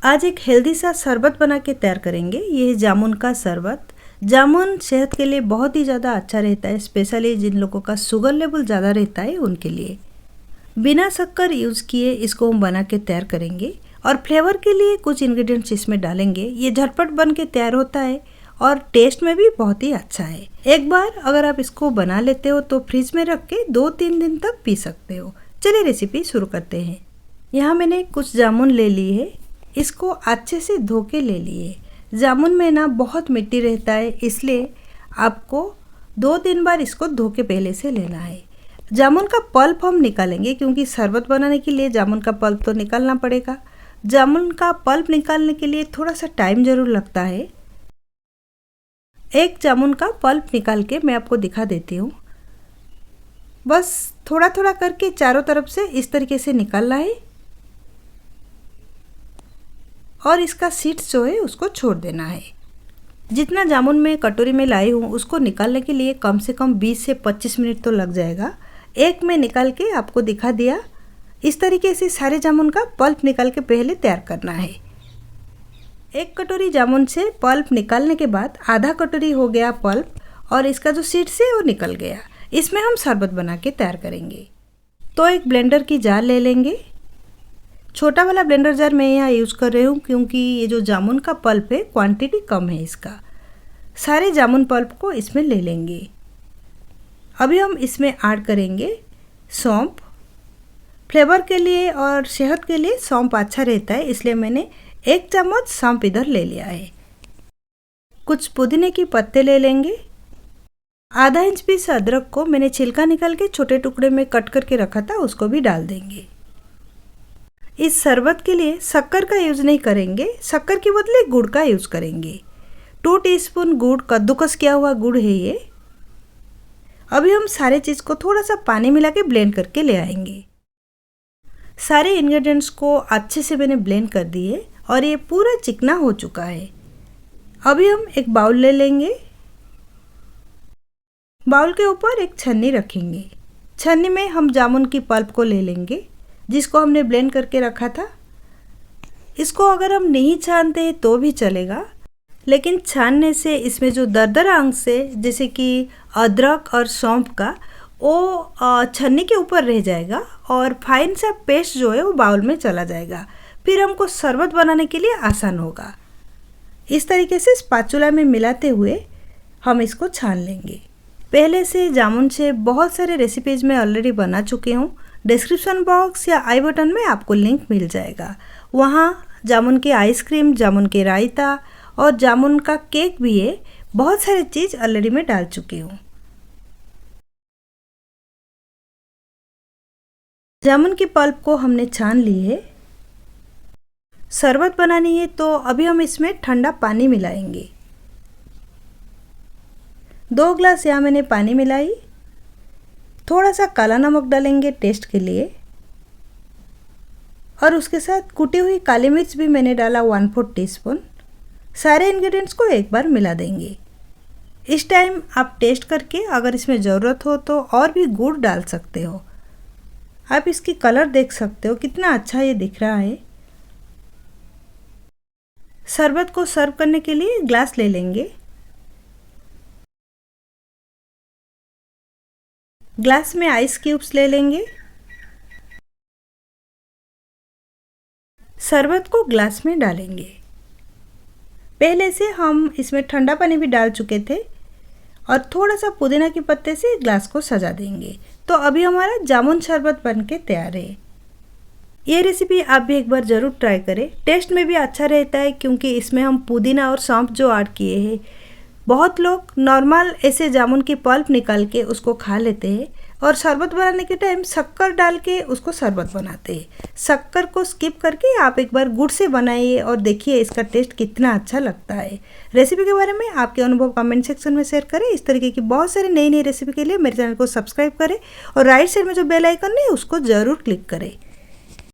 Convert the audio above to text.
आज एक हेल्दी सा शरबत बना के तैयार करेंगे। ये है जामुन का शरबत। जामुन सेहत के लिए बहुत ही ज़्यादा अच्छा रहता है, स्पेशली जिन लोगों का शुगर लेवल ज़्यादा रहता है उनके लिए। बिना शक्कर यूज़ किए इसको हम बना के तैयार करेंगे और फ्लेवर के लिए कुछ इंग्रेडिएंट्स इसमें डालेंगे। ये झटपट बन के तैयार होता है और टेस्ट में भी बहुत ही अच्छा है। एक बार अगर आप इसको बना लेते हो तो फ्रिज में रख के 2-3 दिन तक पी सकते हो। चलिए रेसिपी शुरू करते हैं। यहाँ मैंने कुछ जामुन ले ली है, इसको अच्छे से धो के ले लिए। जामुन में ना बहुत मिट्टी रहता है, इसलिए आपको 2-3 बार इसको धो के पहले से लेना है। जामुन का पल्प हम निकालेंगे क्योंकि शरबत बनाने के लिए जामुन का पल्प तो निकालना पड़ेगा। जामुन का पल्प निकालने के लिए थोड़ा सा टाइम ज़रूर लगता है। एक जामुन का पल्प निकाल के मैं आपको दिखा देती हूँ। बस थोड़ा थोड़ा करके चारों तरफ से इस तरीके से निकालना है और इसका सीड्स जो है उसको छोड़ देना है। जितना जामुन मैं कटोरी में लाई हूँ उसको निकालने के लिए कम से कम 20 से 25 मिनट तो लग जाएगा। एक में निकाल के आपको दिखा दिया। इस तरीके से सारे जामुन का पल्प निकाल के पहले तैयार करना है। एक कटोरी जामुन से पल्प निकालने के बाद आधा कटोरी हो गया पल्प और इसका जो सीड्स है वो निकल गया। इसमें हम शरबत बना के तैयार करेंगे। तो एक ब्लेंडर की जार ले लेंगे। छोटा वाला ब्लेंडर जार मैं यहाँ यूज़ कर रही हूँ क्योंकि ये जो जामुन का पल्प है क्वांटिटी कम है इसका। सारे जामुन पल्प को इसमें ले लेंगे। अभी हम इसमें ऐड करेंगे सौंफ। फ्लेवर के लिए और सेहत के लिए सौंफ अच्छा रहता है, इसलिए मैंने 1 चम्मच सौंफ इधर ले लिया है। कुछ पुदीने की पत्ते ले लेंगे। आधा इंच पीस अदरक को मैंने छिलका निकाल के छोटे टुकड़े में कट करके रखा था, उसको भी डाल देंगे। इस शरबत के लिए शक्कर का यूज़ नहीं करेंगे, शक्कर के बदले गुड़ का यूज़ करेंगे। 2 टीस्पून गुड़, कद्दूकस किया हुआ गुड़ है ये। अभी हम सारे चीज़ को थोड़ा सा पानी मिला के ब्लेंड करके ले आएंगे। सारे इंग्रेडिएंट्स को अच्छे से मैंने ब्लेंड कर दिए और ये पूरा चिकना हो चुका है। अभी हम एक बाउल ले लेंगे। बाउल के ऊपर एक छन्नी रखेंगे। छन्नी में हम जामुन की पल्प को ले लेंगे जिसको हमने ब्लेंड करके रखा था। इसको अगर हम नहीं छानते हैं तो भी चलेगा, लेकिन छानने से इसमें जो दरदरा अंश है जैसे कि अदरक और सौंफ का, वो छन्नी के ऊपर रह जाएगा और फाइन सा पेस्ट जो है वो बाउल में चला जाएगा। फिर हमको शरबत बनाने के लिए आसान होगा। इस तरीके से स्पैचुला में मिलाते हुए हम इसको छान लेंगे। पहले से जामुन से बहुत सारे रेसिपीज़ में ऑलरेडी बना चुकी हूँ। डिस्क्रिप्शन बॉक्स या आई बटन में आपको लिंक मिल जाएगा। वहाँ जामुन की आइसक्रीम, जामुन के रायता और जामुन का केक भी है। बहुत सारी चीज़ ऑलरेडी मैं डाल चुकी हूँ। जामुन की पल्प को हमने छान ली है। शरबत बनानी है तो अभी हम इसमें ठंडा पानी मिलाएंगे। 2 ग्लास यहाँ मैंने पानी मिलाई। थोड़ा सा काला नमक डालेंगे टेस्ट के लिए और उसके साथ कुटी हुई काली मिर्च भी मैंने डाला 1/4 टीस्पून। सारे इंग्रेडिएंट्स को एक बार मिला देंगे। इस टाइम आप टेस्ट करके अगर इसमें ज़रूरत हो तो और भी गुड़ डाल सकते हो। आप इसकी कलर देख सकते हो कितना अच्छा ये दिख रहा है। शरबत को सर्व करने के लिए ग्लास ले लेंगे। ग्लास में आइस क्यूब्स ले लेंगे। शरबत को ग्लास में डालेंगे। पहले से हम इसमें ठंडा पानी भी डाल चुके थे और थोड़ा सा पुदीना के पत्ते से ग्लास को सजा देंगे। तो अभी हमारा जामुन शरबत बन के तैयार है। ये रेसिपी आप भी एक बार ज़रूर ट्राई करें। टेस्ट में भी अच्छा रहता है क्योंकि इसमें हम पुदीना और सौंफ जो ऐड किए हैं। बहुत लोग नॉर्मल ऐसे जामुन की पल्प निकाल के उसको खा लेते हैं और शरबत बनाने के टाइम शक्कर डाल के उसको शरबत बनाते हैं। शक्कर को स्किप करके आप एक बार गुड़ से बनाइए और देखिए इसका टेस्ट कितना अच्छा लगता है। रेसिपी के बारे में आपके अनुभव कमेंट सेक्शन में शेयर करें। इस तरीके की बहुत सारी नई नई रेसिपी के लिए मेरे चैनल को सब्सक्राइब करें और राइट साइड में जो बेल आइकन है उसको ज़रूर क्लिक करें।